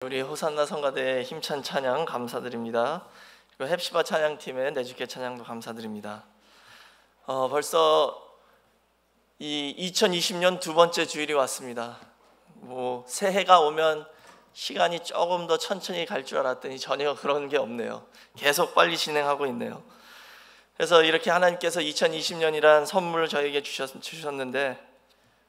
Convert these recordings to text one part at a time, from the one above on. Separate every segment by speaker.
Speaker 1: 우리 호산나 성가대의 힘찬 찬양 감사드립니다. 그리고 헵시바 찬양팀의 내주께 찬양도 감사드립니다. 벌써 이 2020년 두 번째 주일이 왔습니다. 새해가 오면 시간이 조금 더 천천히 갈 줄 알았더니 전혀 그런 게 없네요. 계속 빨리 진행하고 있네요. 그래서 이렇게 하나님께서 2020년이란 선물을 저에게 주셨는데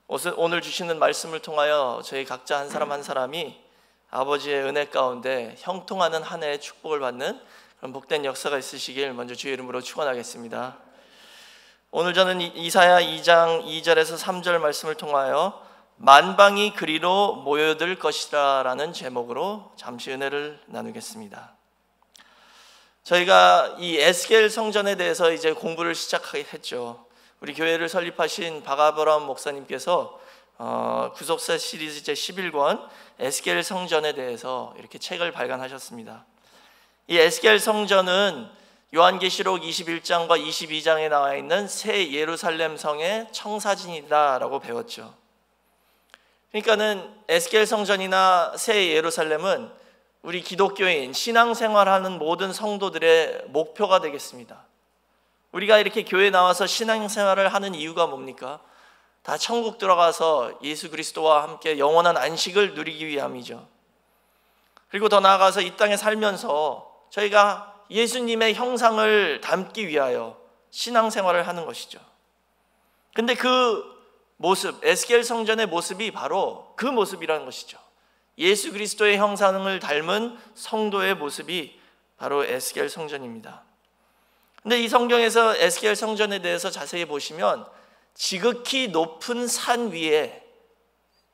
Speaker 1: 오늘 주시는 말씀을 통하여 저희 각자 한 사람 한 사람이 아버지의 은혜 가운데 형통하는 한 해의 축복을 받는 그런 복된 역사가 있으시길 먼저 주의 이름으로 축원하겠습니다. 오늘 저는 이사야 2장 2절에서 3절 말씀을 통하여 만방이 그리로 모여들 것이라 라는 제목으로 잠시 은혜를 나누겠습니다. 저희가 이 에스겔 성전에 대해서 이제 공부를 시작하게 했죠. 우리 교회를 설립하신 박아브람 목사님께서 구속사 시리즈 제11권 에스겔 성전에 대해서 이렇게 책을 발간하셨습니다. 이 에스겔 성전은 요한계시록 21장과 22장에 나와 있는 새 예루살렘 성의 청사진이다라고 배웠죠. 그러니까는 에스겔 성전이나 새 예루살렘은 우리 기독교인 신앙생활하는 모든 성도들의 목표가 되겠습니다. 우리가 이렇게 교회 나와서 신앙생활을 하는 이유가 뭡니까? 다 천국 들어가서 예수 그리스도와 함께 영원한 안식을 누리기 위함이죠. 그리고 더 나아가서 이 땅에 살면서 저희가 예수님의 형상을 담기 위하여 신앙생활을 하는 것이죠. 근데 그 모습, 에스겔 성전의 모습이 바로 그 모습이라는 것이죠. 예수 그리스도의 형상을 닮은 성도의 모습이 바로 에스겔 성전입니다. 근데 이 성경에서 에스겔 성전에 대해서 자세히 보시면 지극히 높은 산 위에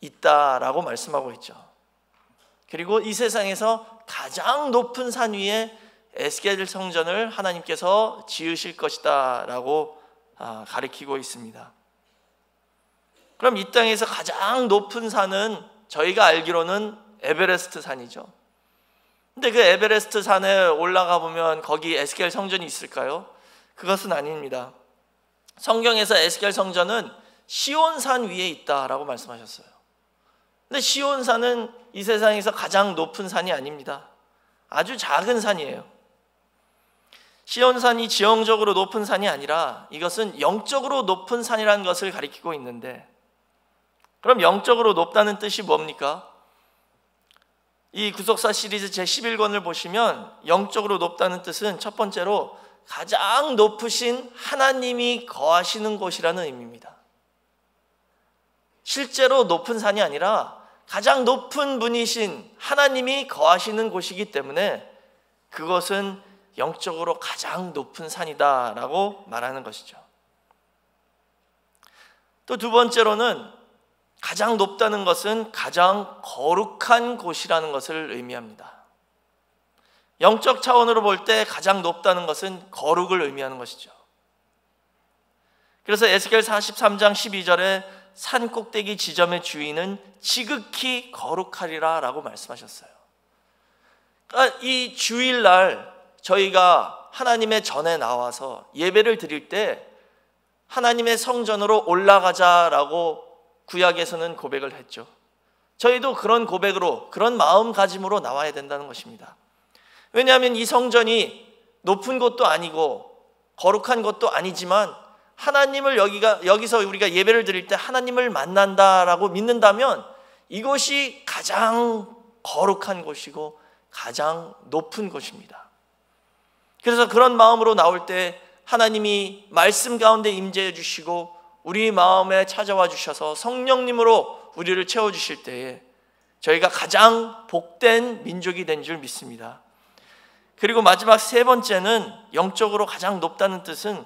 Speaker 1: 있다라고 말씀하고 있죠. 그리고 이 세상에서 가장 높은 산 위에 에스겔 성전을 하나님께서 지으실 것이다 라고 가리키고 있습니다. 그럼 이 땅에서 가장 높은 산은 저희가 알기로는 에베레스트 산이죠. 근데 그 에베레스트 산에 올라가 보면 거기 에스겔 성전이 있을까요? 그것은 아닙니다. 성경에서 에스겔 성전은 시온산 위에 있다라고 말씀하셨어요. 근데 시온산은 이 세상에서 가장 높은 산이 아닙니다. 아주 작은 산이에요. 시온산이 지형적으로 높은 산이 아니라 이것은 영적으로 높은 산이라는 것을 가리키고 있는데, 그럼 영적으로 높다는 뜻이 뭡니까? 이 구속사 시리즈 제11권을 보시면 영적으로 높다는 뜻은 첫 번째로 가장 높으신 하나님이 거하시는 곳이라는 의미입니다. 실제로 높은 산이 아니라 가장 높은 분이신 하나님이 거하시는 곳이기 때문에 그것은 영적으로 가장 높은 산이다라고 말하는 것이죠. 또 두 번째로는 가장 높다는 것은 가장 거룩한 곳이라는 것을 의미합니다. 영적 차원으로 볼 때 가장 높다는 것은 거룩을 의미하는 것이죠. 그래서 에스겔 43장 12절에 산 꼭대기 지점의 주인은 지극히 거룩하리라 라고 말씀하셨어요. 그러니까 이 주일날 저희가 하나님의 전에 나와서 예배를 드릴 때 하나님의 성전으로 올라가자라고 구약에서는 고백을 했죠. 저희도 그런 고백으로, 그런 마음가짐으로 나와야 된다는 것입니다. 왜냐하면 이 성전이 높은 곳도 아니고 거룩한 곳도 아니지만 하나님을 여기서 우리가 예배를 드릴 때 하나님을 만난다라고 믿는다면 이곳이 가장 거룩한 곳이고 가장 높은 곳입니다. 그래서 그런 마음으로 나올 때 하나님이 말씀 가운데 임재해 주시고 우리 마음에 찾아와 주셔서 성령님으로 우리를 채워주실 때에 저희가 가장 복된 민족이 된 줄 믿습니다. 그리고 마지막 세 번째는 영적으로 가장 높다는 뜻은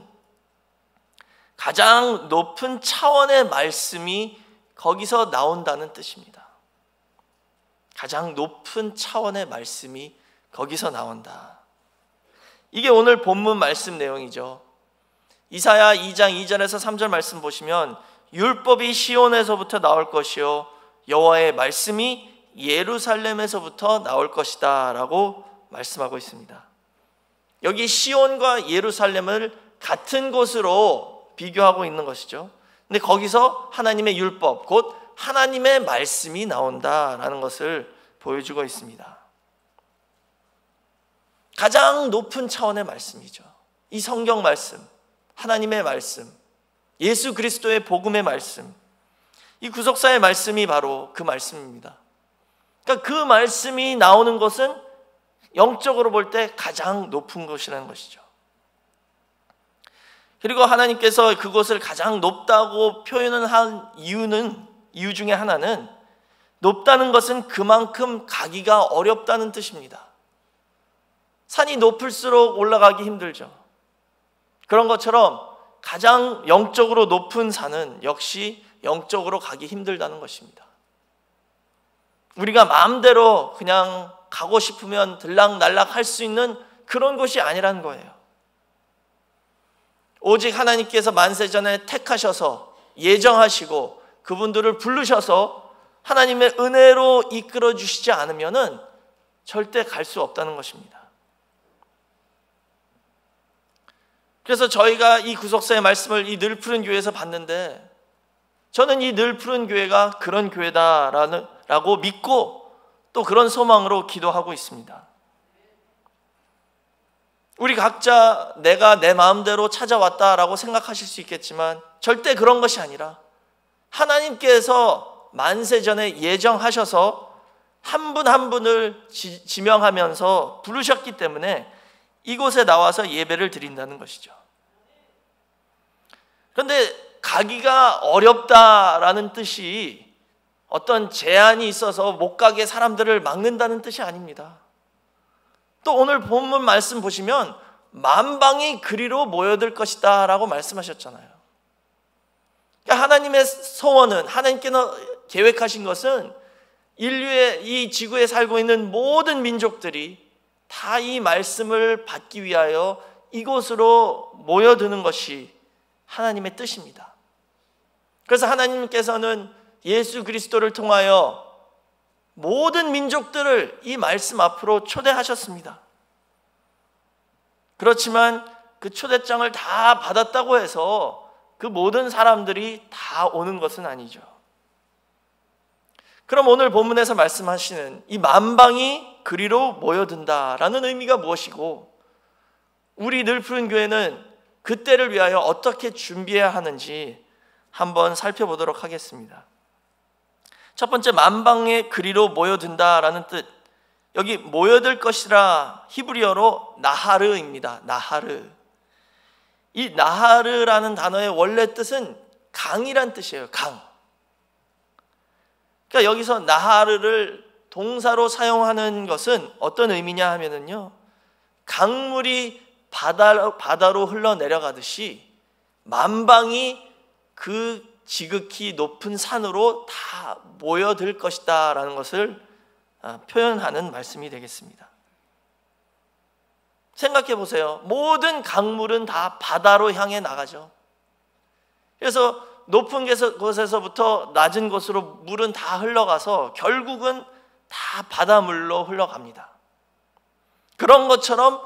Speaker 1: 가장 높은 차원의 말씀이 거기서 나온다는 뜻입니다. 가장 높은 차원의 말씀이 거기서 나온다. 이게 오늘 본문 말씀 내용이죠. 이사야 2장 2절에서 3절 말씀 보시면 율법이 시온에서부터 나올 것이요 여호와의 말씀이 예루살렘에서부터 나올 것이다 라고 말씀하고 있습니다. 여기 시온과 예루살렘을 같은 곳으로 비교하고 있는 것이죠. 근데 거기서 하나님의 율법, 곧 하나님의 말씀이 나온다라는 것을 보여주고 있습니다. 가장 높은 차원의 말씀이죠. 이 성경 말씀, 하나님의 말씀, 예수 그리스도의 복음의 말씀, 이 구속사의 말씀이 바로 그 말씀입니다. 그러니까 그 말씀이 나오는 것은 영적으로 볼 때 가장 높은 것이라는 것이죠. 그리고 하나님께서 그것을 가장 높다고 표현을 한 이유 중에 하나는, 높다는 것은 그만큼 가기가 어렵다는 뜻입니다. 산이 높을수록 올라가기 힘들죠. 그런 것처럼 가장 영적으로 높은 산은 역시 영적으로 가기 힘들다는 것입니다. 우리가 마음대로 그냥 가고 싶으면 들락날락 할 수 있는 그런 곳이 아니라는 거예요. 오직 하나님께서 만세전에 택하셔서 예정하시고 그분들을 부르셔서 하나님의 은혜로 이끌어 주시지 않으면은 절대 갈 수 없다는 것입니다. 그래서 저희가 이 구속사의 말씀을 이 늘푸른 교회에서 봤는데, 저는 이 늘푸른 교회가 그런 교회다라고 믿고 또 그런 소망으로 기도하고 있습니다. 우리 각자 내가 내 마음대로 찾아왔다라고 생각하실 수 있겠지만 절대 그런 것이 아니라, 하나님께서 만세전에 예정하셔서 한 분 한 분을 지명하면서 부르셨기 때문에 이곳에 나와서 예배를 드린다는 것이죠. 그런데 가기가 어렵다라는 뜻이 어떤 제한이 있어서 못 가게 사람들을 막는다는 뜻이 아닙니다. 또 오늘 본문 말씀 보시면 만방이 그리로 모여들 것이다 라고 말씀하셨잖아요. 그러니까 하나님의 소원은, 하나님께서 계획하신 것은 인류의 이 지구에 살고 있는 모든 민족들이 다 이 말씀을 받기 위하여 이곳으로 모여드는 것이 하나님의 뜻입니다. 그래서 하나님께서는 예수 그리스도를 통하여 모든 민족들을 이 말씀 앞으로 초대하셨습니다. 그렇지만 그 초대장을 다 받았다고 해서 그 모든 사람들이 다 오는 것은 아니죠. 그럼 오늘 본문에서 말씀하시는 이 만방이 그리로 모여든다라는 의미가 무엇이고, 우리 늘푸른 교회는 그때를 위하여 어떻게 준비해야 하는지 한번 살펴보도록 하겠습니다. 첫 번째, 만방의 그리로 모여든다라는 뜻, 여기 모여들 것이라 히브리어로 나하르입니다. 나하르. 이 나하르라는 단어의 원래 뜻은 강이란 뜻이에요. 강. 그러니까 여기서 나하르를 동사로 사용하는 것은 어떤 의미냐 하면은요, 강물이 바다로 흘러내려가듯이 만방이 그 지극히 높은 산으로 다 모여들 것이다 라는 것을 표현하는 말씀이 되겠습니다. 생각해 보세요. 모든 강물은 다 바다로 향해 나가죠. 그래서 높은 곳에서부터 낮은 곳으로 물은 다 흘러가서 결국은 다 바닷물로 흘러갑니다. 그런 것처럼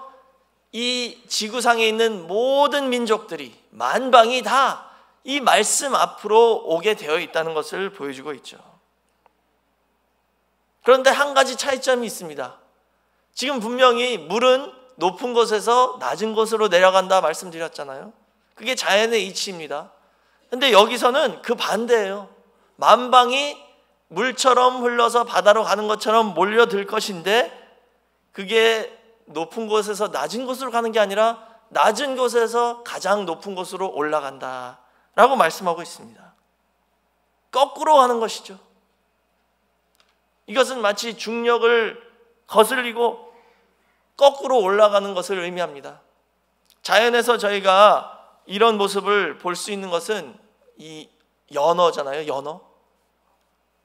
Speaker 1: 이 지구상에 있는 모든 민족들이, 만방이 다 이 말씀 앞으로 오게 되어 있다는 것을 보여주고 있죠. 그런데 한 가지 차이점이 있습니다. 지금 분명히 물은 높은 곳에서 낮은 곳으로 내려간다 말씀드렸잖아요. 그게 자연의 이치입니다. 그런데 여기서는 그 반대예요. 만방이 물처럼 흘러서 바다로 가는 것처럼 몰려들 것인데, 그게 높은 곳에서 낮은 곳으로 가는 게 아니라 낮은 곳에서 가장 높은 곳으로 올라간다 라고 말씀하고 있습니다. 거꾸로 가는 것이죠. 이것은 마치 중력을 거슬리고 거꾸로 올라가는 것을 의미합니다. 자연에서 저희가 이런 모습을 볼 수 있는 것은 이 연어잖아요.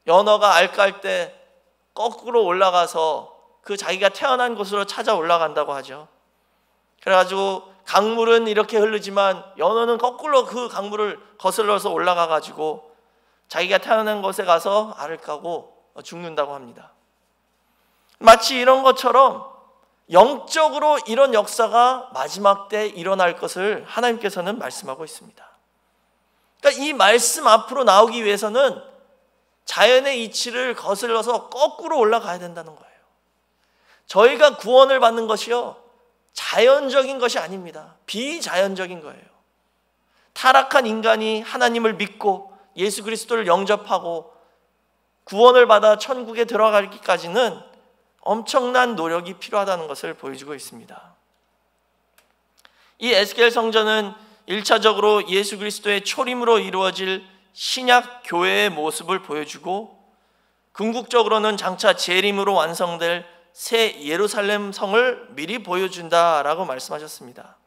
Speaker 1: 연어가 알 깔 때 거꾸로 올라가서 그 자기가 태어난 곳으로 찾아 올라간다고 하죠. 그래가지고 강물은 이렇게 흐르지만 연어는 거꾸로 그 강물을 거슬러서 올라가가지고 자기가 태어난 곳에 가서 알을 까고 죽는다고 합니다. 마치 이런 것처럼 영적으로 이런 역사가 마지막 때 일어날 것을 하나님께서는 말씀하고 있습니다. 그러니까 이 말씀 앞으로 나오기 위해서는 자연의 이치를 거슬러서 거꾸로 올라가야 된다는 거예요. 저희가 구원을 받는 것이요, 자연적인 것이 아닙니다. 비자연적인 거예요. 타락한 인간이 하나님을 믿고 예수 그리스도를 영접하고 구원을 받아 천국에 들어가기까지는 엄청난 노력이 필요하다는 것을 보여주고 있습니다. 이 에스겔 성전은 1차적으로 예수 그리스도의 초림으로 이루어질 신약 교회의 모습을 보여주고, 궁극적으로는 장차 재림으로 완성될 새 예루살렘 성을 미리 보여준다라고 말씀하셨습니다.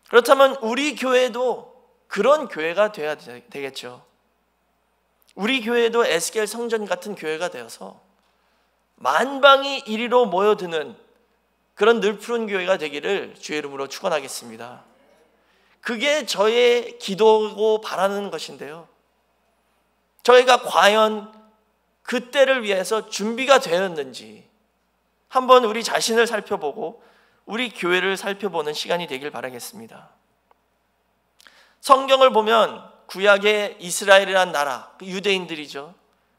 Speaker 1: 그렇다면 우리 교회도 그런 교회가 되어야 되겠죠. 우리 교회도 에스겔 성전 같은 교회가 되어서 만방이 이리로 모여드는 그런 늘푸른 교회가 되기를 주의 이름으로 축원하겠습니다. 그게 저의 기도고 바라는 것인데요, 저희가 과연 그때를 위해서 준비가 되었는지 한번 우리 자신을 살펴보고 우리 교회를 살펴보는 시간이 되길 바라겠습니다. 성경을 보면 구약의 이스라엘이란 나라, 유대인들이죠.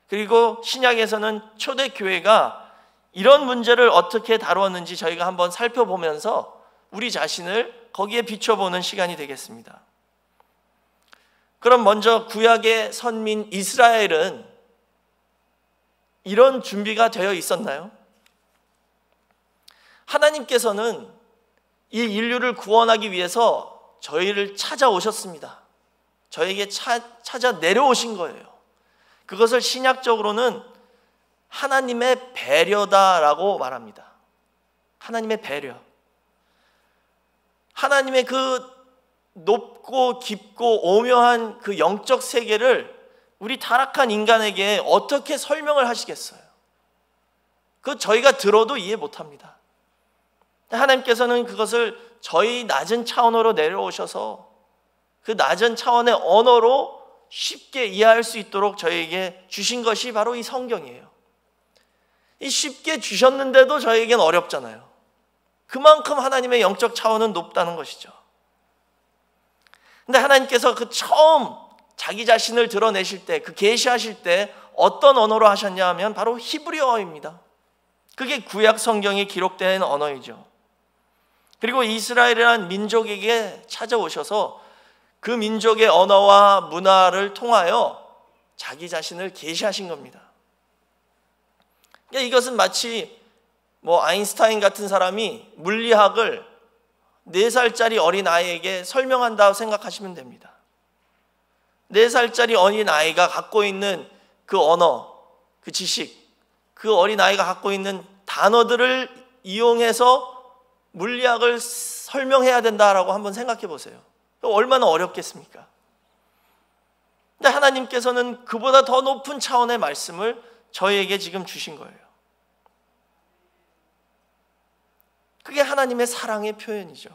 Speaker 1: 그리고 신약에서는 초대교회가 이런 문제를 어떻게 다루었는지 저희가 한번 살펴보면서 우리 자신을 거기에 비춰보는 시간이 되겠습니다. 그럼 먼저 구약의 선민 이스라엘은 이런 준비가 되어 있었나요? 하나님께서는 이 인류를 구원하기 위해서 저희를 찾아오셨습니다. 저에게 찾아 내려오신 거예요. 그것을 신약적으로는 하나님의 배려다라고 말합니다. 하나님의 배려. 하나님의 그 높고 깊고 오묘한 그 영적 세계를 우리 타락한 인간에게 어떻게 설명을 하시겠어요? 그 저희가 들어도 이해 못합니다. 하나님께서는 그것을 저희 낮은 차원으로 내려오셔서 그 낮은 차원의 언어로 쉽게 이해할 수 있도록 저희에게 주신 것이 바로 이 성경이에요. 이 쉽게 주셨는데도 저희에겐 어렵잖아요. 그만큼 하나님의 영적 차원은 높다는 것이죠. 근데 하나님께서 그 처음 자기 자신을 드러내실 때, 그 계시하실 때 어떤 언어로 하셨냐 하면 바로 히브리어입니다. 그게 구약 성경에 기록된 언어이죠. 그리고 이스라엘이라는 민족에게 찾아오셔서 그 민족의 언어와 문화를 통하여 자기 자신을 계시하신 겁니다. 그러니까 이것은 마치 아인슈타인 같은 사람이 물리학을 4살짜리 어린아이에게 설명한다고 생각하시면 됩니다. 4살짜리 어린아이가 갖고 있는 그 언어, 그 지식, 그 어린아이가 갖고 있는 단어들을 이용해서 물리학을 설명해야 된다라고 한번 생각해 보세요. 얼마나 어렵겠습니까? 근데 하나님께서는 그보다 더 높은 차원의 말씀을 저희에게 지금 주신 거예요. 그게 하나님의 사랑의 표현이죠.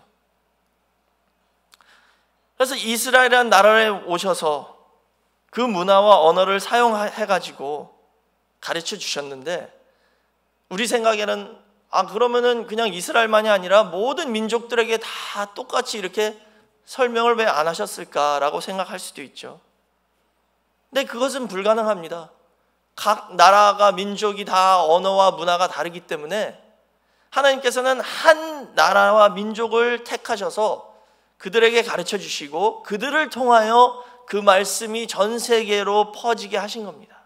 Speaker 1: 그래서 이스라엘이라는 나라에 오셔서 그 문화와 언어를 사용해가지고 가르쳐 주셨는데, 우리 생각에는 그러면은 그냥 이스라엘만이 아니라 모든 민족들에게 다 똑같이 이렇게 설명을 왜 안 하셨을까라고 생각할 수도 있죠. 근데 그것은 불가능합니다. 각 나라가, 민족이 다 언어와 문화가 다르기 때문에 하나님께서는 한 나라와 민족을 택하셔서 그들에게 가르쳐 주시고 그들을 통하여 그 말씀이 전 세계로 퍼지게 하신 겁니다.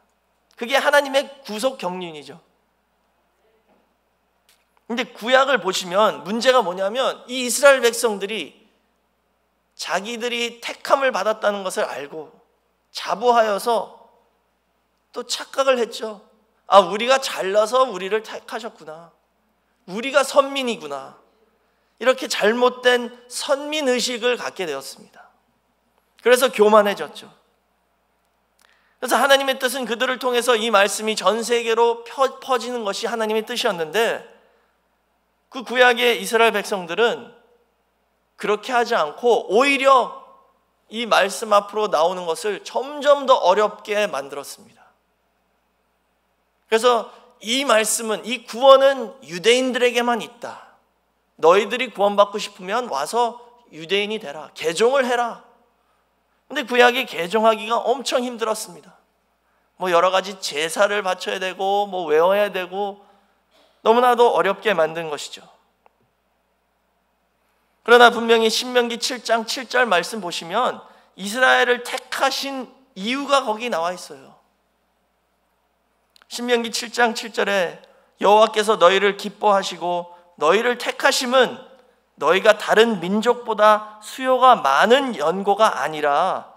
Speaker 1: 그게 하나님의 구속 경륜이죠. 근데 구약을 보시면 문제가 뭐냐면, 이 이스라엘 백성들이 자기들이 택함을 받았다는 것을 알고 자부하여서 또 착각을 했죠. 우리가 잘나서 우리를 택하셨구나, 우리가 선민이구나, 이렇게 잘못된 선민의식을 갖게 되었습니다. 그래서 교만해졌죠. 그래서 하나님의 뜻은 그들을 통해서 이 말씀이 전 세계로 퍼지는 것이 하나님의 뜻이었는데, 그 구약의 이스라엘 백성들은 그렇게 하지 않고 오히려 이 말씀 앞으로 나오는 것을 점점 더 어렵게 만들었습니다. 그래서 이 말씀은, 이 구원은 유대인들에게만 있다. 너희들이 구원받고 싶으면 와서 유대인이 되라, 개종을 해라. 근데 구약이 개종하기가 엄청 힘들었습니다. 뭐 여러 가지 제사를 바쳐야 되고 뭐 외워야 되고 너무나도 어렵게 만든 것이죠. 그러나 분명히 신명기 7장 7절 말씀 보시면 이스라엘을 택하신 이유가 거기 나와 있어요. 신명기 7장 7절에 여호와께서 너희를 기뻐하시고 너희를 택하심은 너희가 다른 민족보다 수요가 많은 연고가 아니라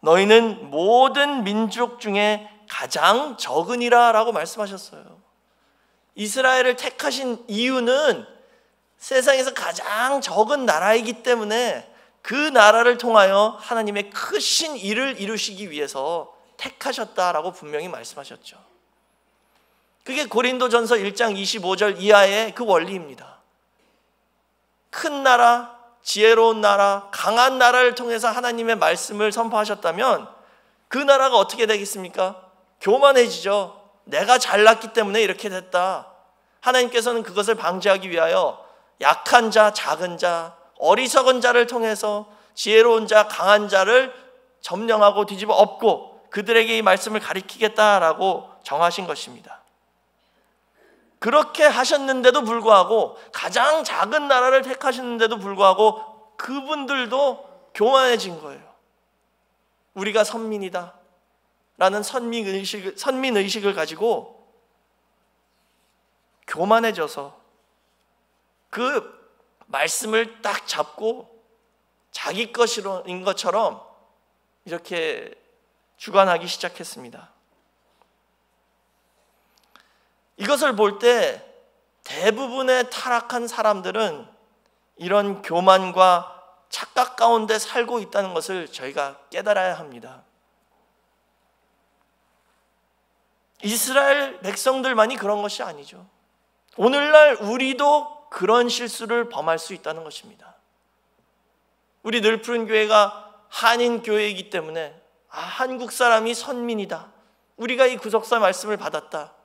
Speaker 1: 너희는 모든 민족 중에 가장 적으니라 라고 말씀하셨어요. 이스라엘을 택하신 이유는 세상에서 가장 적은 나라이기 때문에 그 나라를 통하여 하나님의 크신 일을 이루시기 위해서 택하셨다라고 분명히 말씀하셨죠. 그게 고린도전서 1장 25절 이하의 그 원리입니다. 큰 나라, 지혜로운 나라, 강한 나라를 통해서 하나님의 말씀을 선포하셨다면 그 나라가 어떻게 되겠습니까? 교만해지죠. 내가 잘났기 때문에 이렇게 됐다. 하나님께서는 그것을 방지하기 위하여 약한 자, 작은 자, 어리석은 자를 통해서 지혜로운 자, 강한 자를 점령하고 뒤집어 엎고 그들에게 이 말씀을 가리키겠다라고 정하신 것입니다. 그렇게 하셨는데도 불구하고 가장 작은 나라를 택하셨는데도 불구하고 그분들도 교만해진 거예요. 우리가 선민이다 라는 선민의식을 가지고 교만해져서 그 말씀을 딱 잡고 자기 것인 것처럼 이렇게 주관하기 시작했습니다. 이것을 볼 때 대부분의 타락한 사람들은 이런 교만과 착각 가운데 살고 있다는 것을 저희가 깨달아야 합니다. 이스라엘 백성들만이 그런 것이 아니죠. 오늘날 우리도 그런 실수를 범할 수 있다는 것입니다. 우리 늘푸른 교회가 한인 교회이기 때문에 한국 사람이 선민이다, 우리가 이 구속사 말씀을 받았다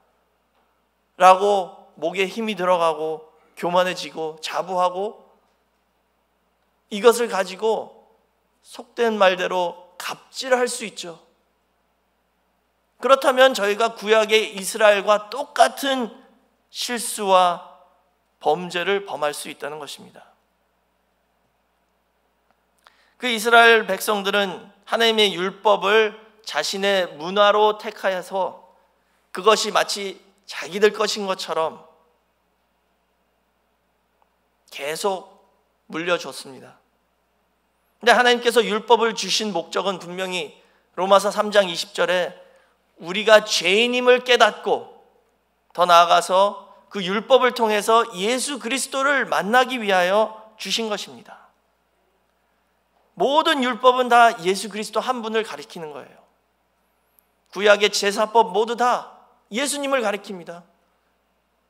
Speaker 1: 라고 목에 힘이 들어가고 교만해지고 자부하고 이것을 가지고 속된 말대로 갑질할 수 있죠. 그렇다면 저희가 구약의 이스라엘과 똑같은 실수와 범죄를 범할 수 있다는 것입니다. 그 이스라엘 백성들은 하나님의 율법을 자신의 문화로 택하여서 그것이 마치 자기들 것인 것처럼 계속 물려줬습니다. 근데 하나님께서 율법을 주신 목적은 분명히 로마서 3장 20절에 우리가 죄인임을 깨닫고 더 나아가서 그 율법을 통해서 예수 그리스도를 만나기 위하여 주신 것입니다. 모든 율법은 다 예수 그리스도 한 분을 가리키는 거예요. 구약의 제사법 모두 다 예수님을 가리킵니다.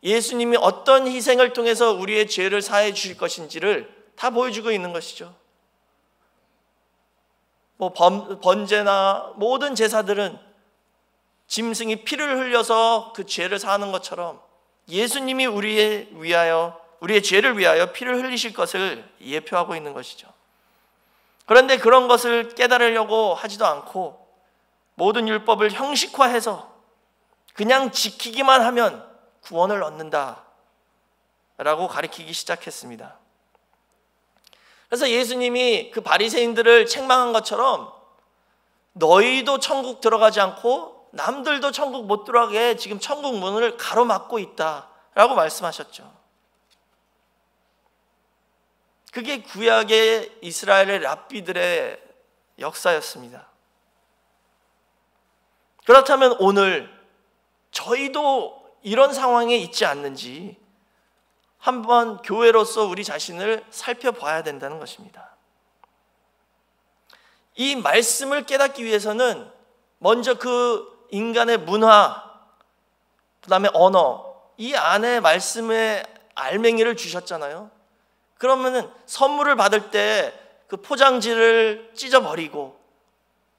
Speaker 1: 예수님이 어떤 희생을 통해서 우리의 죄를 사해 주실 것인지를 다 보여주고 있는 것이죠. 번제나 모든 제사들은 짐승이 피를 흘려서 그 죄를 사하는 것처럼 예수님이 우리의 죄를 위하여 피를 흘리실 것을 예표하고 있는 것이죠. 그런데 그런 것을 깨달으려고 하지도 않고 모든 율법을 형식화해서 그냥 지키기만 하면 구원을 얻는다 라고 가리키기 시작했습니다. 그래서 예수님이 그 바리새인들을 책망한 것처럼 너희도 천국 들어가지 않고 남들도 천국 못 들어가게 지금 천국 문을 가로막고 있다라고 말씀하셨죠. 그게 구약의 이스라엘의 랍비들의 역사였습니다. 그렇다면 오늘 저희도 이런 상황에 있지 않는지 한번 교회로서 우리 자신을 살펴봐야 된다는 것입니다. 이 말씀을 깨닫기 위해서는 먼저 그 인간의 문화, 그 다음에 언어, 이 안에 말씀의 알맹이를 주셨잖아요. 그러면은 선물을 받을 때 그 포장지를 찢어버리고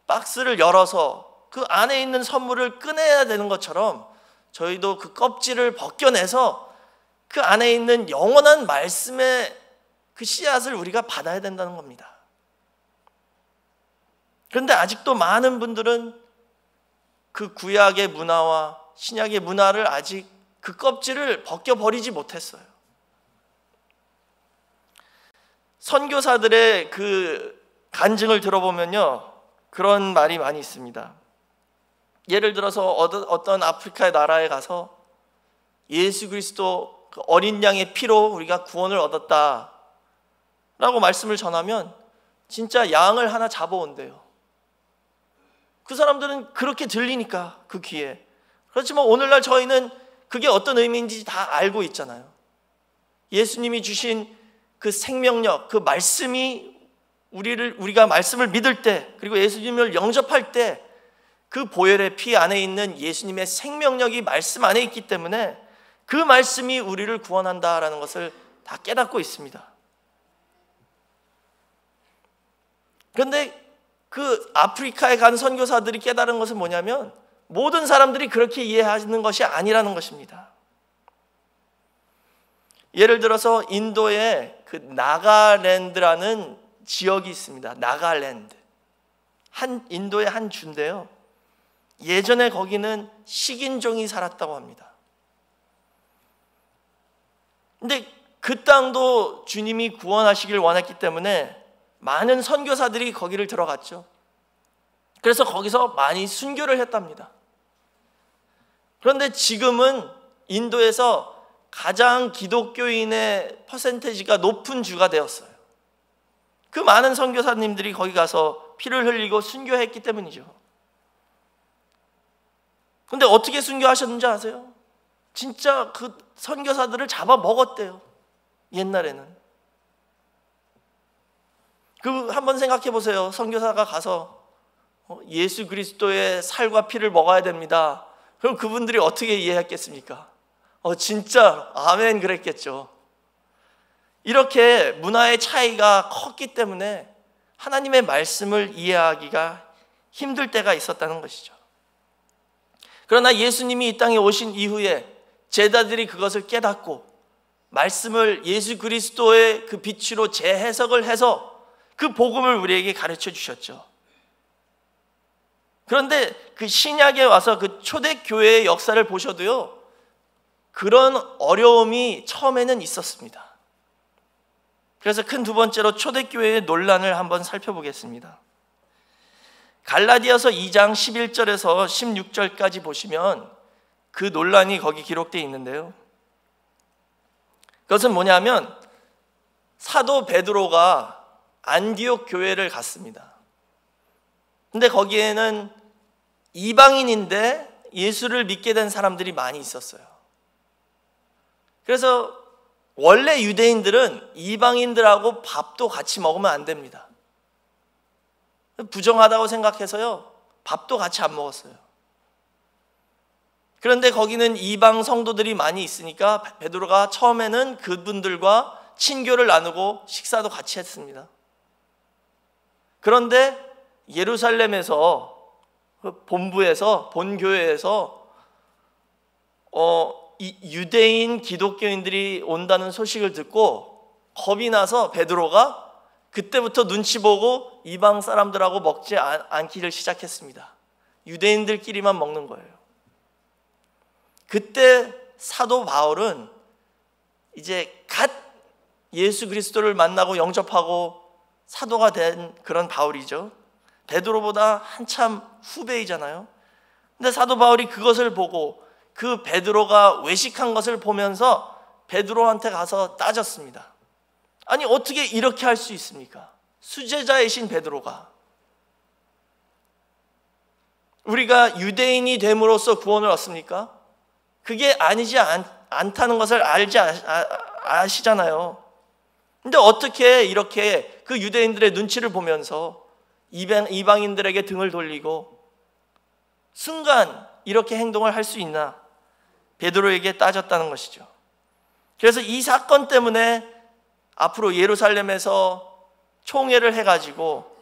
Speaker 1: 박스를 열어서 그 안에 있는 선물을 꺼내야 되는 것처럼 저희도 그 껍질을 벗겨내서 그 안에 있는 영원한 말씀의 그 씨앗을 우리가 받아야 된다는 겁니다. 그런데 아직도 많은 분들은 그 구약의 문화와 신약의 문화를 아직 그 껍질을 벗겨버리지 못했어요. 선교사들의 그 간증을 들어보면요, 그런 말이 많이 있습니다. 예를 들어서 어떤 아프리카의 나라에 가서 예수 그리스도 그 어린 양의 피로 우리가 구원을 얻었다 라고 말씀을 전하면 진짜 양을 하나 잡아온대요. 그 사람들은 그렇게 들리니까 그 귀에. 그렇지만 오늘날 저희는 그게 어떤 의미인지 다 알고 있잖아요. 예수님이 주신 그 생명력, 그 말씀이 우리가 말씀을 믿을 때, 그리고 예수님을 영접할 때 그 보혈의 피 안에 있는 예수님의 생명력이 말씀 안에 있기 때문에 그 말씀이 우리를 구원한다라는 것을 다 깨닫고 있습니다. 그런데 그 아프리카에 간 선교사들이 깨달은 것은 뭐냐면 모든 사람들이 그렇게 이해하는 것이 아니라는 것입니다. 예를 들어서 인도에 그 나가랜드라는 지역이 있습니다. 나가랜드. 인도의 한 주인데요. 예전에 거기는 식인종이 살았다고 합니다. 근데 그 땅도 주님이 구원하시길 원했기 때문에 많은 선교사들이 거기를 들어갔죠. 그래서 거기서 많이 순교를 했답니다. 그런데 지금은 인도에서 가장 기독교인의 퍼센테이지가 높은 주가 되었어요. 그 많은 선교사님들이 거기 가서 피를 흘리고 순교했기 때문이죠. 근데 어떻게 순교하셨는지 아세요? 진짜 그 선교사들을 잡아 먹었대요. 옛날에는. 그 한번 생각해 보세요. 선교사가 가서 예수 그리스도의 살과 피를 먹어야 됩니다. 그럼 그분들이 어떻게 이해했겠습니까? 진짜 아멘 그랬겠죠. 이렇게 문화의 차이가 컸기 때문에 하나님의 말씀을 이해하기가 힘들 때가 있었다는 것이죠. 그러나 예수님이 이 땅에 오신 이후에 제자들이 그것을 깨닫고 말씀을 예수 그리스도의 그 빛으로 재해석을 해서 그 복음을 우리에게 가르쳐 주셨죠. 그런데 그 신약에 와서 그 초대교회의 역사를 보셔도요, 그런 어려움이 처음에는 있었습니다. 그래서 큰 두 번째로 초대교회의 논란을 한번 살펴보겠습니다. 갈라디아서 2장 11절에서 16절까지 보시면 그 논란이 거기 기록되어 있는데요. 그것은 뭐냐면 사도 베드로가 안디옥 교회를 갔습니다. 근데 거기에는 이방인인데 예수를 믿게 된 사람들이 많이 있었어요. 그래서 원래 유대인들은 이방인들하고 밥도 같이 먹으면 안 됩니다. 부정하다고 생각해서요, 밥도 같이 안 먹었어요. 그런데 거기는 이방 성도들이 많이 있으니까 베드로가 처음에는 그분들과 친교를 나누고 식사도 같이 했습니다. 그런데 예루살렘에서 본부에서 본교회에서 유대인 기독교인들이 온다는 소식을 듣고 겁이 나서 베드로가 그때부터 눈치 보고 이방 사람들하고 먹지 않기를 시작했습니다. 유대인들끼리만 먹는 거예요. 그때 사도 바울은 이제 갓 예수 그리스도를 만나고 영접하고 사도가 된 그런 바울이죠. 베드로보다 한참 후배이잖아요. 근데 사도 바울이 그것을 보고 그 베드로가 외식한 것을 보면서 베드로한테 가서 따졌습니다. 아니 어떻게 이렇게 할 수 있습니까? 수제자이신 베드로가. 우리가 유대인이 됨으로써 구원을 얻습니까? 그게 아니지 않다는 것을 아시잖아요. 근데 어떻게 이렇게 그 유대인들의 눈치를 보면서 이방인들에게 등을 돌리고 순간 이렇게 행동을 할 수 있나? 베드로에게 따졌다는 것이죠. 그래서 이 사건 때문에 앞으로 예루살렘에서 총회를 해가지고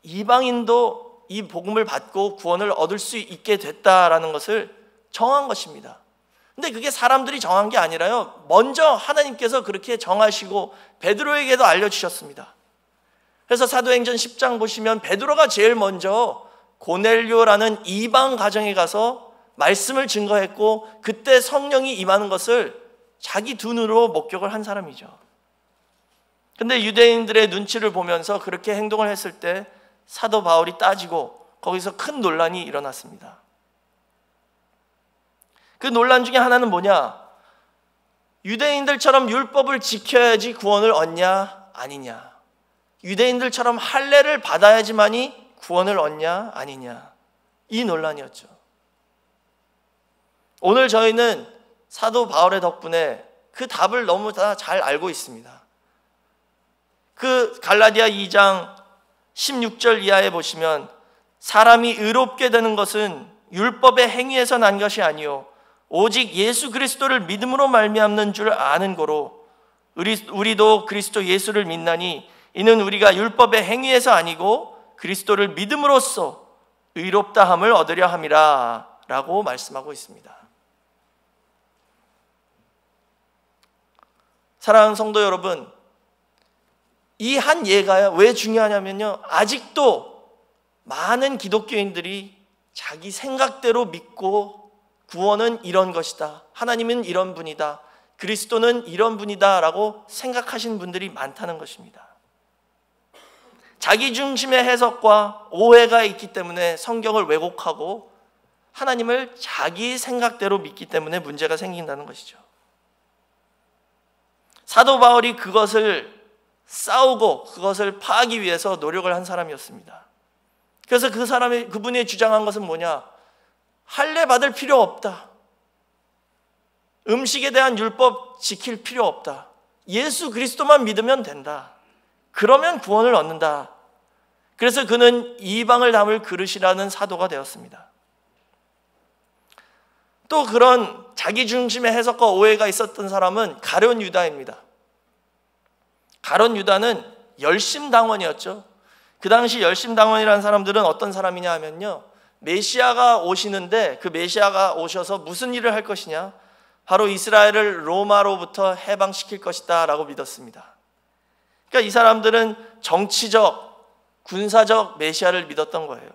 Speaker 1: 이방인도 이 복음을 받고 구원을 얻을 수 있게 됐다라는 것을 정한 것입니다. 근데 그게 사람들이 정한 게 아니라요, 먼저 하나님께서 그렇게 정하시고 베드로에게도 알려주셨습니다. 그래서 사도행전 10장 보시면 베드로가 제일 먼저 고넬료라는 이방 가정에 가서 말씀을 증거했고 그때 성령이 임하는 것을 자기 두 눈으로 목격을 한 사람이죠. 근데 유대인들의 눈치를 보면서 그렇게 행동을 했을 때 사도 바울이 따지고 거기서 큰 논란이 일어났습니다. 그 논란 중에 하나는 뭐냐? 유대인들처럼 율법을 지켜야지 구원을 얻냐 아니냐, 유대인들처럼 할례를 받아야지만이 구원을 얻냐 아니냐, 이 논란이었죠. 오늘 저희는 사도 바울의 덕분에 그 답을 너무 다 잘 알고 있습니다. 그 갈라디아 2장 16절 이하에 보시면 사람이 의롭게 되는 것은 율법의 행위에서 난 것이 아니요 오직 예수 그리스도를 믿음으로 말미암는 줄 아는 거로 우리도 그리스도 예수를 믿나니 이는 우리가 율법의 행위에서 아니고 그리스도를 믿음으로써 의롭다함을 얻으려 함이라 라고 말씀하고 있습니다. 사랑하는 성도 여러분, 이 한 예가 왜 중요하냐면요, 아직도 많은 기독교인들이 자기 생각대로 믿고 구원은 이런 것이다, 하나님은 이런 분이다, 그리스도는 이런 분이다 라고 생각하시는 분들이 많다는 것입니다. 자기 중심의 해석과 오해가 있기 때문에 성경을 왜곡하고 하나님을 자기 생각대로 믿기 때문에 문제가 생긴다는 것이죠. 사도 바울이 그것을 싸우고 그것을 파하기 위해서 노력을 한 사람이었습니다. 그래서 그분이 주장한 것은 뭐냐? 할례 받을 필요 없다. 음식에 대한 율법 지킬 필요 없다. 예수 그리스도만 믿으면 된다. 그러면 구원을 얻는다. 그래서 그는 이방을 담을 그릇이라는 사도가 되었습니다. 또 그런 자기 중심의 해석과 오해가 있었던 사람은 가룟 유다입니다. 가룟 유다는 열심당원이었죠. 그 당시 열심당원이라는 사람들은 어떤 사람이냐 하면요, 메시아가 오시는데 그 메시아가 오셔서 무슨 일을 할 것이냐, 바로 이스라엘을 로마로부터 해방시킬 것이다 라고 믿었습니다. 그러니까 이 사람들은 정치적, 군사적 메시아를 믿었던 거예요.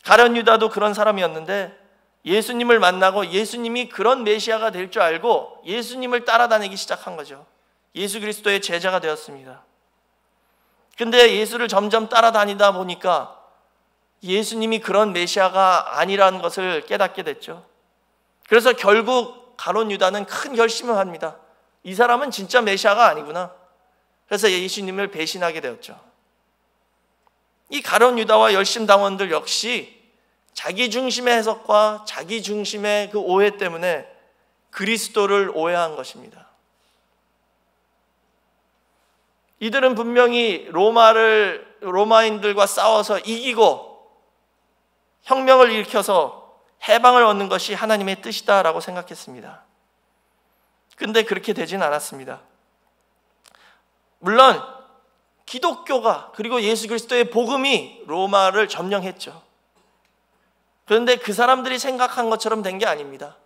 Speaker 1: 가룟 유다도 그런 사람이었는데 예수님을 만나고 예수님이 그런 메시아가 될 줄 알고 예수님을 따라다니기 시작한 거죠. 예수 그리스도의 제자가 되었습니다. 근데 예수를 점점 따라다니다 보니까 예수님이 그런 메시아가 아니라는 것을 깨닫게 됐죠. 그래서 결국 가룟 유다는 큰 결심을 합니다. 이 사람은 진짜 메시아가 아니구나. 그래서 예수님을 배신하게 되었죠. 이 가룟 유다와 열심당원들 역시 자기 중심의 해석과 자기 중심의 그 오해 때문에 그리스도를 오해한 것입니다. 이들은 분명히 로마인들과 싸워서 이기고 혁명을 일으켜서 해방을 얻는 것이 하나님의 뜻이다라고 생각했습니다. 근데 그렇게 되진 않았습니다. 물론 기독교가 그리고 예수 그리스도의 복음이 로마를 점령했죠. 그런데 그 사람들이 생각한 것처럼 된 게 아닙니다.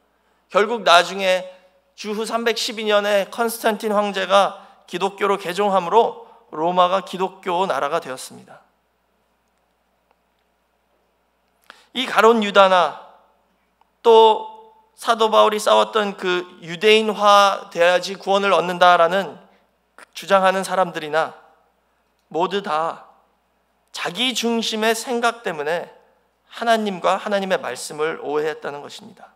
Speaker 1: 결국 나중에 주후 312년에 컨스탄틴 황제가 기독교로 개종함으로 로마가 기독교 나라가 되었습니다. 이 가룟 유다나 또 사도 바울이 싸웠던 그 유대인화 돼야지 구원을 얻는다라는 주장하는 사람들이나 모두 다 자기 중심의 생각 때문에 하나님과 하나님의 말씀을 오해했다는 것입니다.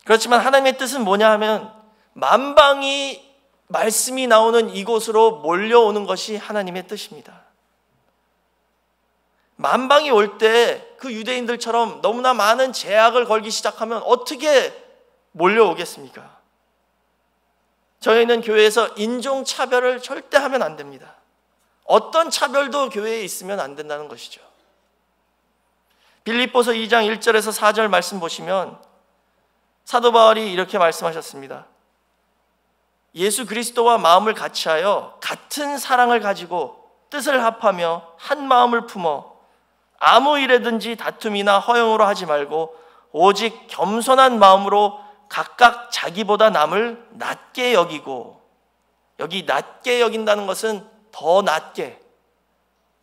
Speaker 1: 그렇지만 하나님의 뜻은 뭐냐 하면 만방이 말씀이 나오는 이곳으로 몰려오는 것이 하나님의 뜻입니다. 만방이 올 때 그 유대인들처럼 너무나 많은 제약을 걸기 시작하면 어떻게 몰려오겠습니까? 저희는 교회에서 인종차별을 절대 하면 안 됩니다. 어떤 차별도 교회에 있으면 안 된다는 것이죠. 빌립보서 2장 1절에서 4절 말씀 보시면 사도 바울이 이렇게 말씀하셨습니다. 예수 그리스도와 마음을 같이하여 같은 사랑을 가지고 뜻을 합하며 한 마음을 품어 아무 일에든지 다툼이나 허용으로 하지 말고 오직 겸손한 마음으로 각각 자기보다 남을 낮게 여기고, 여기 낮게 여긴다는 것은 더 낮게,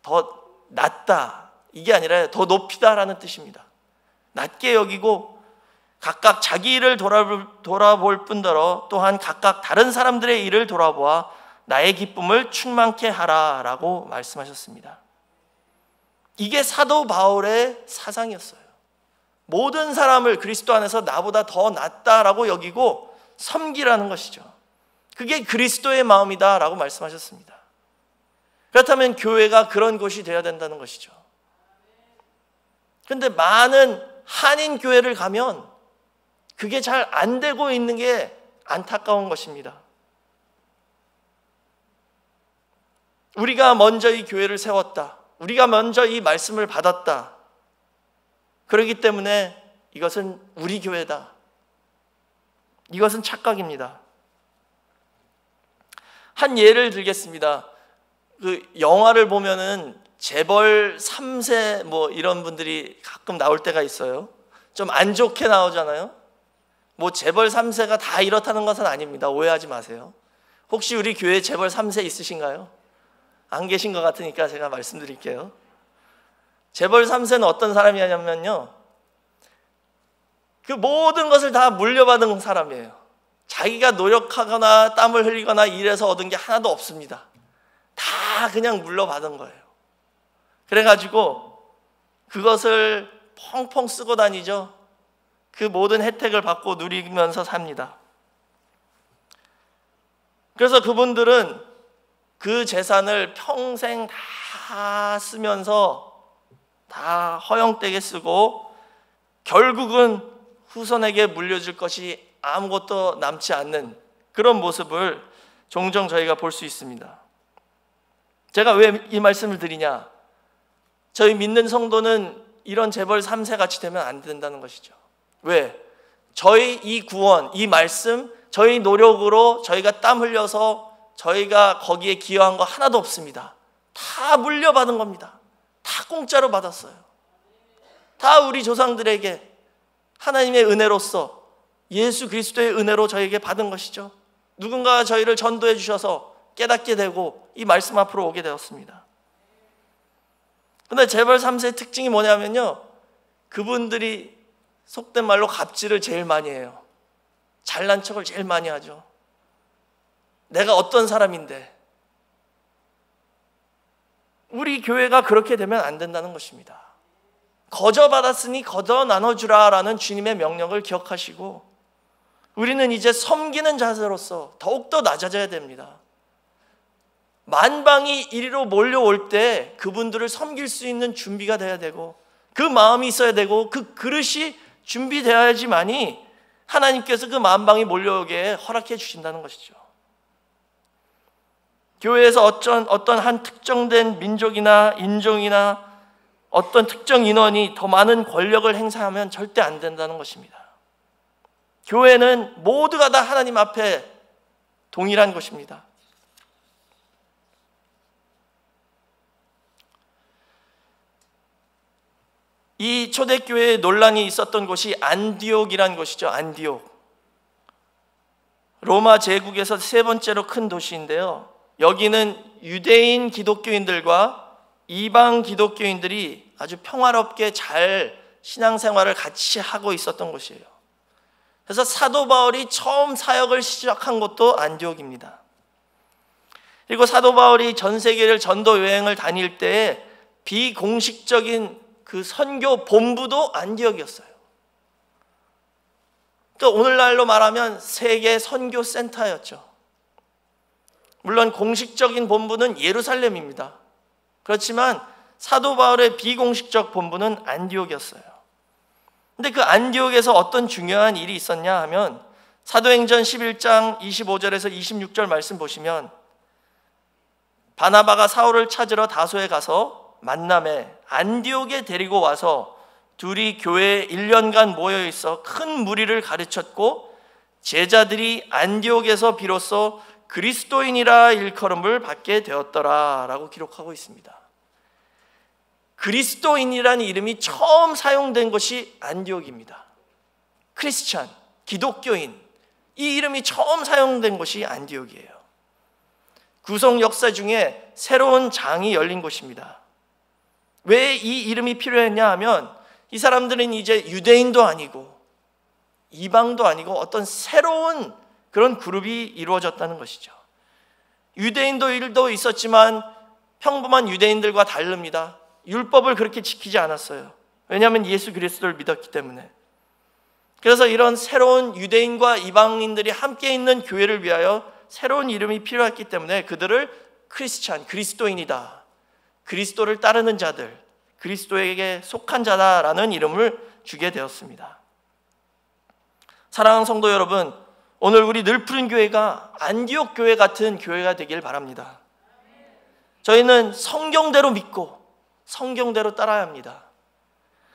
Speaker 1: 더 낮다, 이게 아니라 더 높이다라는 뜻입니다. 낮게 여기고 각각 자기 일을 돌아볼 뿐더러 또한 각각 다른 사람들의 일을 돌아보아 나의 기쁨을 충만케 하라라고 말씀하셨습니다. 이게 사도 바울의 사상이었어요. 모든 사람을 그리스도 안에서 나보다 더 낫다라고 여기고 섬기라는 것이죠. 그게 그리스도의 마음이다라고 말씀하셨습니다. 그렇다면 교회가 그런 곳이 되어야 된다는 것이죠. 그런데 많은 한인 교회를 가면 그게 잘 안 되고 있는 게 안타까운 것입니다. 우리가 먼저 이 교회를 세웠다, 우리가 먼저 이 말씀을 받았다, 그렇기 때문에 이것은 우리 교회다, 이것은 착각입니다. 한 예를 들겠습니다. 그 영화를 보면은 재벌 3세 뭐 이런 분들이 가끔 나올 때가 있어요. 좀 안 좋게 나오잖아요. 뭐 재벌 3세가 다 이렇다는 것은 아닙니다. 오해하지 마세요. 혹시 우리 교회에 재벌 3세 있으신가요? 안 계신 것 같으니까 제가 말씀드릴게요. 재벌 3세는 어떤 사람이냐면요, 그 모든 것을 다 물려받은 사람이에요. 자기가 노력하거나 땀을 흘리거나 일해서 얻은 게 하나도 없습니다. 다 그냥 물려받은 거예요. 그래가지고 그것을 펑펑 쓰고 다니죠. 그 모든 혜택을 받고 누리면서 삽니다. 그래서 그분들은 그 재산을 평생 다 쓰면서 다 허영되게 쓰고 결국은 후손에게 물려줄 것이 아무것도 남지 않는 그런 모습을 종종 저희가 볼 수 있습니다. 제가 왜 이 말씀을 드리냐? 저희 믿는 성도는 이런 재벌 3세 같이 되면 안 된다는 것이죠. 왜? 저희 이 구원, 이 말씀, 저희 노력으로 저희가 땀 흘려서 저희가 거기에 기여한 거 하나도 없습니다. 다 물려받은 겁니다. 다 공짜로 받았어요. 다 우리 조상들에게 하나님의 은혜로서 예수 그리스도의 은혜로 저에게 받은 것이죠. 누군가 저희를 전도해 주셔서 깨닫게 되고 이 말씀 앞으로 오게 되었습니다. 그런데 재벌 3세의 특징이 뭐냐면요, 그분들이 속된 말로 갑질을 제일 많이 해요. 잘난 척을 제일 많이 하죠. 내가 어떤 사람인데. 우리 교회가 그렇게 되면 안 된다는 것입니다. 거저 받았으니 거저 나눠주라라는 주님의 명령을 기억하시고 우리는 이제 섬기는 자세로서 더욱더 낮아져야 됩니다. 만방이 이리로 몰려올 때 그분들을 섬길 수 있는 준비가 돼야 되고 그 마음이 있어야 되고 그 그릇이 준비되어야지만이 하나님께서 그 만방이 몰려오게 허락해 주신다는 것이죠. 교회에서 어떤 한 특정된 민족이나 인종이나 어떤 특정 인원이 더 많은 권력을 행사하면 절대 안 된다는 것입니다. 교회는 모두가 다 하나님 앞에 동일한 것입니다. 이 초대교회에 논란이 있었던 곳이 안디옥이라는 곳이죠. 안디옥. 로마 제국에서 세 번째로 큰 도시인데요. 여기는 유대인 기독교인들과 이방 기독교인들이 아주 평화롭게 잘 신앙생활을 같이 하고 있었던 곳이에요. 그래서 사도 바울이 처음 사역을 시작한 곳도 안디옥입니다. 그리고 사도 바울이 전 세계를 전도 여행을 다닐 때 비공식적인 그 선교 본부도 안디옥이었어요. 그러니까 오늘날로 말하면 세계 선교 센터였죠. 물론 공식적인 본부는 예루살렘입니다. 그렇지만 사도 바울의 비공식적 본부는 안디옥이었어요. 근데 그 안디옥에서 어떤 중요한 일이 있었냐 하면 사도행전 11장 25절에서 26절 말씀 보시면 바나바가 사울을 찾으러 다소에 가서 만남에 안디옥에 데리고 와서 둘이 교회에 1년간 모여 있어 큰 무리를 가르쳤고 제자들이 안디옥에서 비로소 그리스도인이라 일컬음을 받게 되었더라 라고 기록하고 있습니다. 그리스도인이라는 이름이 처음 사용된 것이 안디옥입니다. 크리스찬, 기독교인, 이 이름이 처음 사용된 것이 안디옥이에요. 구속 역사 중에 새로운 장이 열린 곳입니다. 왜 이 이름이 필요했냐 하면 이 사람들은 이제 유대인도 아니고 이방도 아니고 어떤 새로운 그런 그룹이 이루어졌다는 것이죠. 유대인도 있었지만 평범한 유대인들과 다릅니다. 율법을 그렇게 지키지 않았어요. 왜냐하면 예수 그리스도를 믿었기 때문에. 그래서 이런 새로운 유대인과 이방인들이 함께 있는 교회를 위하여 새로운 이름이 필요했기 때문에 그들을 크리스찬, 그리스도인이다, 그리스도를 따르는 자들, 그리스도에게 속한 자다라는 이름을 주게 되었습니다. 사랑하는 성도 여러분, 오늘 우리 늘푸른 교회가 안디옥 교회 같은 교회가 되길 바랍니다. 저희는 성경대로 믿고 성경대로 따라야 합니다.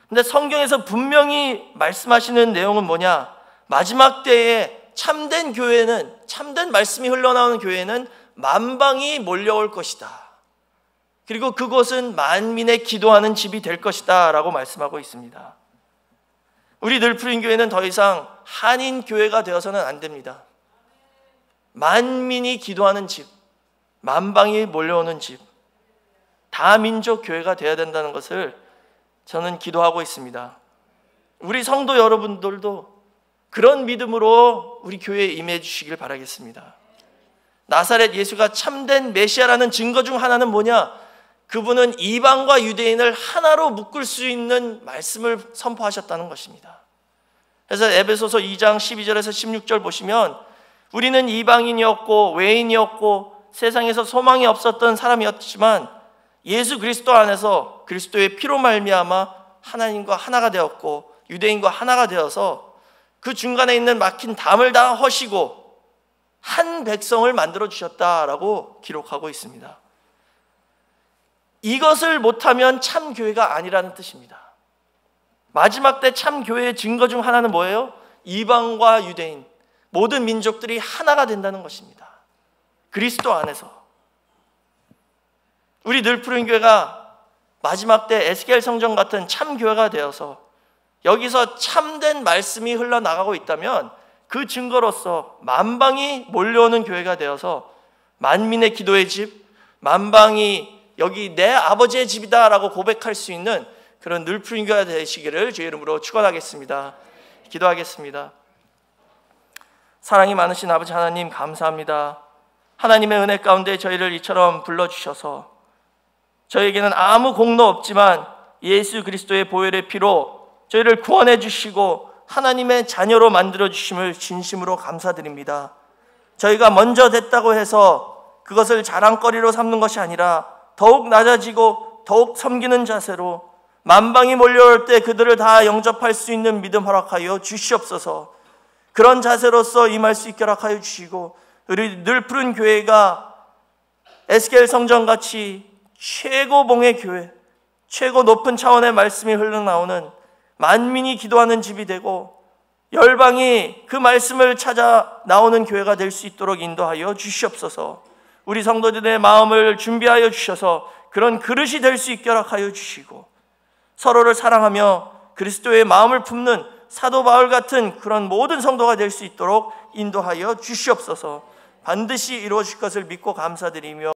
Speaker 1: 근데 성경에서 분명히 말씀하시는 내용은 뭐냐? 마지막 때에 참된 교회는, 참된 말씀이 흘러나오는 교회는 만방이 몰려올 것이다. 그리고 그곳은 만민의 기도하는 집이 될 것이다 라고 말씀하고 있습니다. 우리 늘푸른 교회는 더 이상 한인 교회가 되어서는 안 됩니다. 만민이 기도하는 집, 만방이 몰려오는 집, 다민족 교회가 되어야 된다는 것을 저는 기도하고 있습니다. 우리 성도 여러분들도 그런 믿음으로 우리 교회에 임해 주시길 바라겠습니다. 나사렛 예수가 참된 메시아라는 증거 중 하나는 뭐냐? 그분은 이방과 유대인을 하나로 묶을 수 있는 말씀을 선포하셨다는 것입니다. 그래서 에베소서 2장 12절에서 16절 보시면 우리는 이방인이었고 외인이었고 세상에서 소망이 없었던 사람이었지만 예수 그리스도 안에서 그리스도의 피로 말미암아 하나님과 하나가 되었고 유대인과 하나가 되어서 그 중간에 있는 막힌 담을 다 허시고 한 백성을 만들어 주셨다라고 기록하고 있습니다. 이것을 못하면 참 교회가 아니라는 뜻입니다. 마지막 때 참 교회의 증거 중 하나는 뭐예요? 이방과 유대인, 모든 민족들이 하나가 된다는 것입니다. 그리스도 안에서. 우리 늘푸른 교회가 마지막 때 에스겔 성전 같은 참 교회가 되어서 여기서 참된 말씀이 흘러나가고 있다면 그 증거로서 만방이 몰려오는 교회가 되어서 만민의 기도의 집, 만방이 여기 내 아버지의 집이다 라고 고백할 수 있는 그런 늘푸른 교회가 되시기를 주의 이름으로 축원하겠습니다. 기도하겠습니다. 사랑이 많으신 아버지 하나님, 감사합니다. 하나님의 은혜 가운데 저희를 이처럼 불러주셔서 저에게는 아무 공로 없지만 예수 그리스도의 보혈의 피로 저희를 구원해 주시고 하나님의 자녀로 만들어 주심을 진심으로 감사드립니다. 저희가 먼저 됐다고 해서 그것을 자랑거리로 삼는 것이 아니라 더욱 낮아지고 더욱 섬기는 자세로 만방이 몰려올 때 그들을 다 영접할 수 있는 믿음 허락하여 주시옵소서. 그런 자세로서 임할 수 있게 허락하여 주시고 우리 늘푸른 교회가 에스겔 성전같이 최고봉의 교회, 최고 높은 차원의 말씀이 흘러나오는 만민이 기도하는 집이 되고 열방이 그 말씀을 찾아 나오는 교회가 될 수 있도록 인도하여 주시옵소서. 우리 성도들의 마음을 준비하여 주셔서 그런 그릇이 될 수 있게 허락하여 주시고 서로를 사랑하며 그리스도의 마음을 품는 사도 바울 같은 그런 모든 성도가 될 수 있도록 인도하여 주시옵소서. 반드시 이루어질 것을 믿고 감사드리며